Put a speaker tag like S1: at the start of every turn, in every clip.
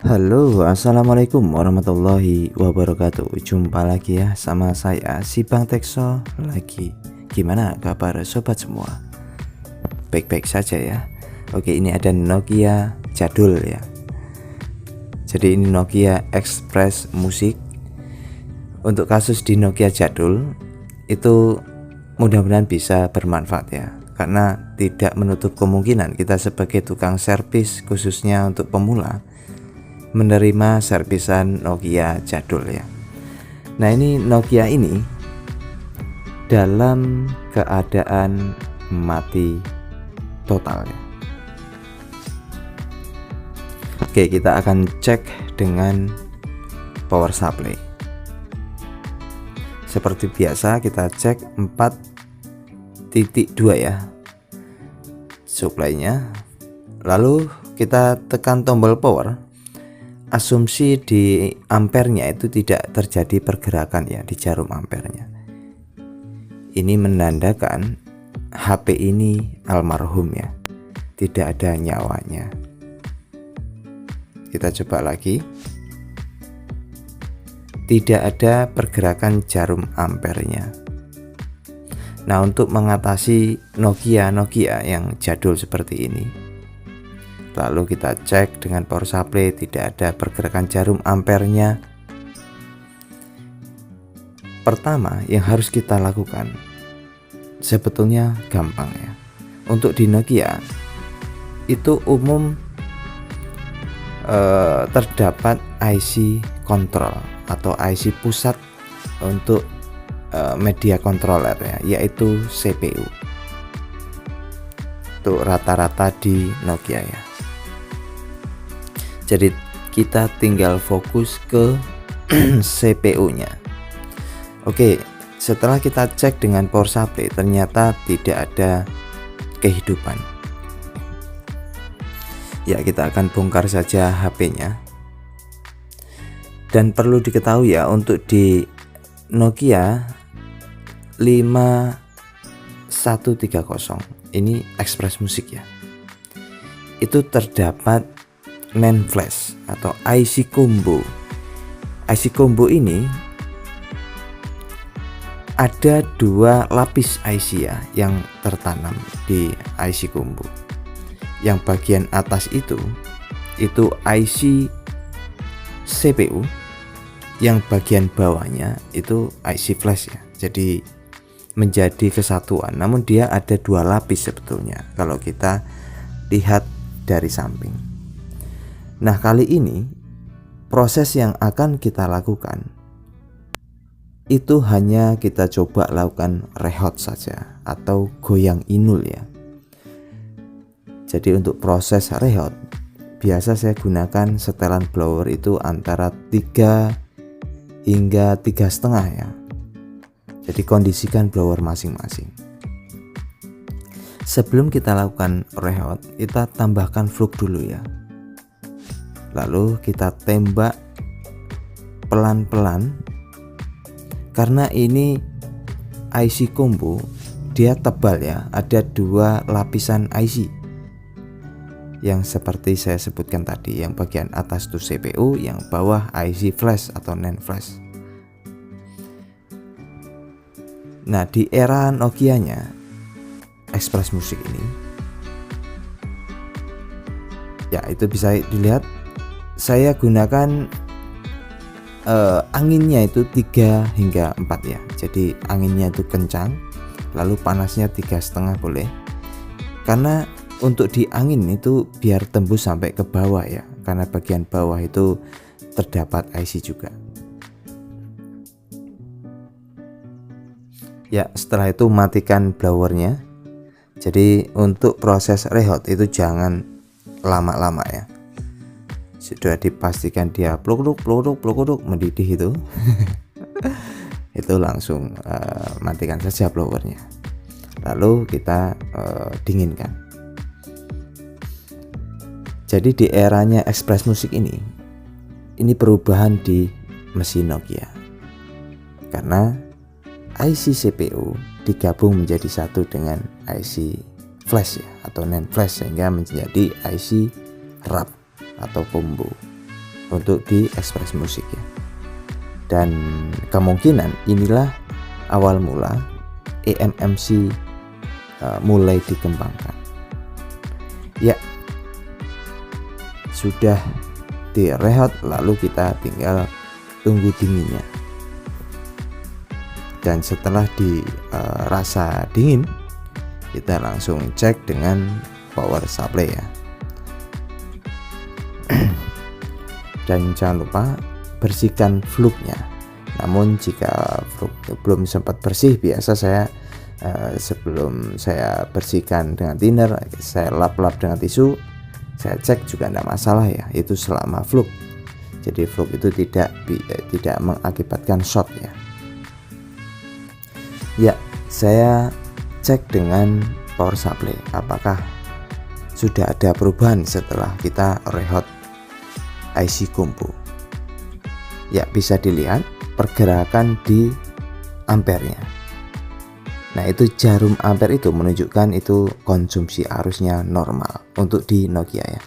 S1: Halo, assalamualaikum warahmatullahi wabarakatuh. Jumpa lagi ya sama saya si Bang Tekso lagi. Gimana kabar sobat semua? Baik-baik saja ya. Oke, ini ada Nokia jadul ya. Jadi ini Nokia Express Music. Untuk kasus di Nokia jadul itu mudah-mudahan bisa bermanfaat ya, karena tidak menutup kemungkinan kita sebagai tukang servis khususnya untuk pemula menerima servisan Nokia jadul ya. Nah, ini Nokia ini dalam keadaan mati total ya. Oke, kita akan cek dengan power supply. Seperti biasa kita cek 4.2 ya supply-nya. Lalu kita tekan tombol power. Asumsi di ampernya itu tidak terjadi pergerakan ya di jarum ampernya. Ini menandakan HP ini almarhum ya, tidak ada nyawanya. Kita coba lagi. Tidak ada pergerakan jarum ampernya. Nah, untuk mengatasi Nokia yang jadul seperti ini, lalu kita cek dengan power supply, tidak ada pergerakan jarum ampernya. Pertama yang harus kita lakukan sebetulnya gampang ya. Untuk di Nokia itu umum terdapat IC control atau IC pusat untuk media controller ya, yaitu CPU. Itu rata-rata di Nokia ya. Jadi kita tinggal fokus ke CPU-nya. Oke, setelah kita cek dengan power supply ternyata tidak ada kehidupan. Ya, kita akan bongkar saja HP-nya. Dan perlu diketahui ya, untuk di Nokia 5130 ini Express Music ya, itu terdapat NAND flash atau IC combo. IC combo ini ada 2 lapis IC ya yang tertanam di IC combo. Yang bagian atas itu IC CPU, yang bagian bawahnya itu IC flash ya. Jadi menjadi kesatuan, namun dia ada 2 lapis sebetulnya kalau kita lihat dari samping. Nah, kali ini proses yang akan kita lakukan itu hanya kita coba lakukan rehot saja atau goyang inul ya. Jadi untuk proses rehot biasa saya gunakan setelan blower itu antara 3 hingga 3,5 ya. Jadi kondisikan blower masing-masing. Sebelum kita lakukan rehot, kita tambahkan flux dulu ya. Lalu kita tembak pelan-pelan, karena ini IC combo dia tebal ya, ada 2 lapisan IC yang seperti saya sebutkan tadi, yang bagian atas itu CPU, yang bawah IC flash atau NAND flash. Nah, di era Nokia-nya Express Music ini ya, itu bisa dilihat saya gunakan anginnya itu 3 hingga 4 ya. Jadi anginnya itu kencang, lalu panasnya 3,5 boleh. Karena untuk di angin itu biar tembus sampai ke bawah ya, karena bagian bawah itu terdapat IC juga. Ya, setelah itu matikan blowernya. Jadi untuk proses rehot itu jangan lama-lama ya. Sudah dipastikan dia pluk-pluk mendidih itu itu langsung matikan saja blowernya, lalu kita dinginkan. Jadi di eranya Express Music ini perubahan di mesin Nokia, karena IC CPU digabung menjadi satu dengan IC flash ya, atau NAND flash, sehingga menjadi IC wrap atau combo. untuk di Express Music ya. Dan kemungkinan inilah awal mula eMMC mulai dikembangkan. Ya, sudah direhot, lalu kita tinggal tunggu dinginnya. Dan setelah dirasa dingin, kita langsung cek dengan power supply ya. Dan jangan lupa bersihkan fluknya. Namun jika fluk belum sempat bersih, biasa saya sebelum saya bersihkan dengan thinner, saya lap-lap dengan tisu, saya cek juga tidak masalah ya, itu selama fluk. Jadi fluk itu tidak mengakibatkan short ya. Ya, saya cek dengan power supply apakah sudah ada perubahan setelah kita rehot IC combo. Ya, bisa dilihat pergerakan di ampernya. Nah, itu jarum ampere itu menunjukkan itu konsumsi arusnya normal untuk di Nokia ya.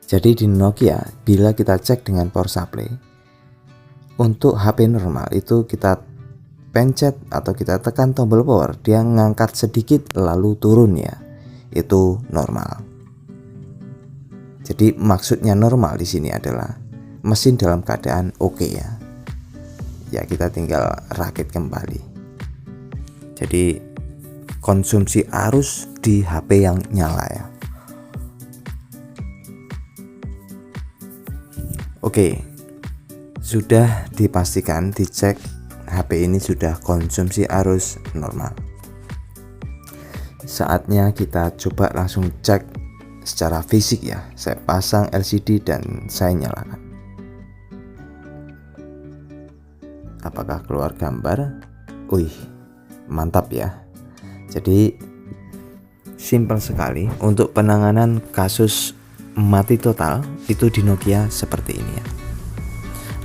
S1: Jadi di Nokia bila kita cek dengan power supply, untuk HP normal itu kita pencet atau kita tekan tombol power, dia ngangkat sedikit lalu turun ya, itu normal. Jadi maksudnya normal di sini adalah mesin dalam keadaan oke ya. Ya, kita tinggal rakit kembali. Jadi konsumsi arus di HP yang nyala ya. Oke, sudah dipastikan, dicek HP ini sudah konsumsi arus normal. Saatnya kita coba langsung cek secara fisik ya. Saya pasang LCD dan saya nyalakan. Apakah keluar gambar? Wih, mantap ya. Jadi simpel sekali untuk penanganan kasus mati total itu di Nokia seperti ini ya.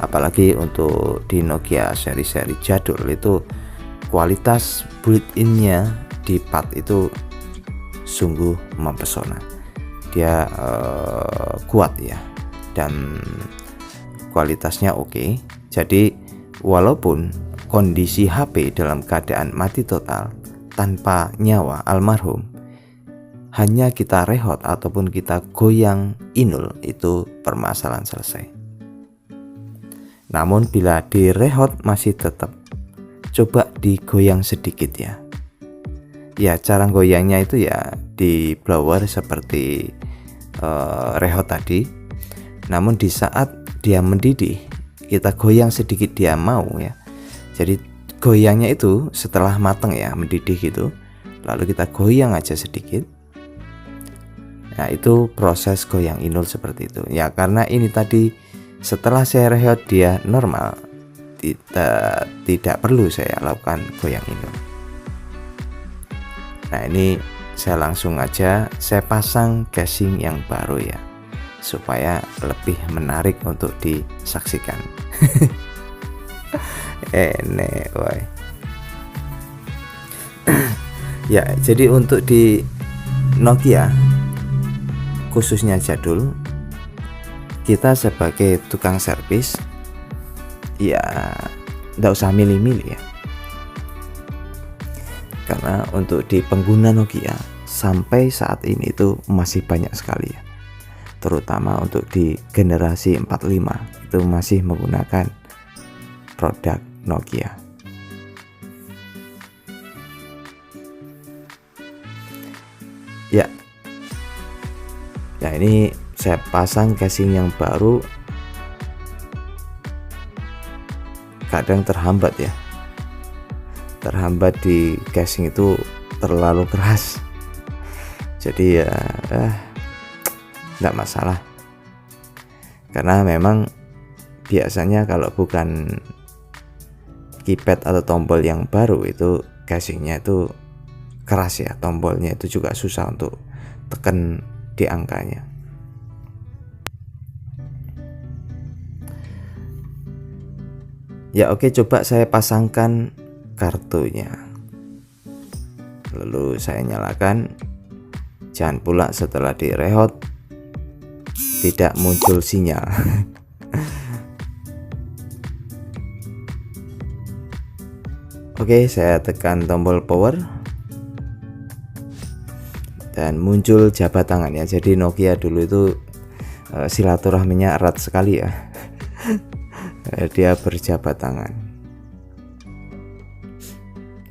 S1: Apalagi untuk di Nokia seri-seri jadul itu kualitas built-innya di pad itu sungguh mempesona. Dia kuat ya, dan kualitasnya oke. Jadi walaupun kondisi HP dalam keadaan mati total tanpa nyawa almarhum, hanya kita rehot ataupun kita goyang inul, itu permasalahan selesai. Namun bila direhot masih tetap, coba digoyang sedikit ya. Ya, cara goyangnya itu ya di blower seperti rehot tadi. Namun di saat dia mendidih, kita goyang sedikit, dia mau ya. Jadi goyangnya itu setelah matang ya, mendidih gitu, lalu kita goyang aja sedikit. Nah, itu proses goyang inul seperti itu ya. Karena ini tadi setelah saya rehot dia normal, tidak perlu saya lakukan goyang inul. Nah, ini saya langsung aja saya pasang casing yang baru ya, supaya lebih menarik untuk disaksikan. Enek woy. Ya, jadi untuk di Nokia khususnya jadul, kita sebagai tukang servis ya nggak usah milih-milih ya. Karena untuk di pengguna Nokia sampai saat ini itu masih banyak sekali ya, terutama untuk di generasi 45 itu masih menggunakan produk Nokia. Ya, ini saya pasang casing yang baru, kadang terhambat ya. Terhambat di casing itu terlalu keras. Jadi ya enggak masalah. Karena memang biasanya kalau bukan keypad atau tombol yang baru itu casingnya itu keras ya, tombolnya itu juga susah untuk tekan di angkanya. Ya oke, coba saya pasangkan kartunya, lalu saya nyalakan. Jangan pula setelah direhot tidak muncul sinyal. Oke, saya tekan tombol power dan muncul jabat tangan ya. Jadi Nokia dulu itu silaturahminya erat sekali ya. Dia berjabat tangan.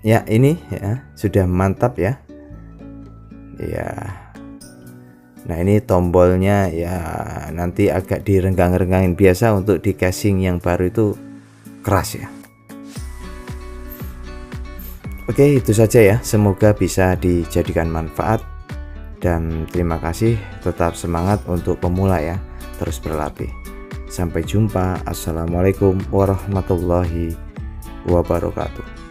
S1: Ya, ini ya sudah mantap ya. Ya. Nah, ini tombolnya ya nanti agak direnggang-renggangin, biasa untuk di casing yang baru itu keras ya. Oke, itu saja ya. Semoga bisa dijadikan manfaat dan terima kasih. Tetap semangat untuk pemula ya. Terus berlatih. Sampai jumpa. Assalamualaikum warahmatullahi wabarakatuh.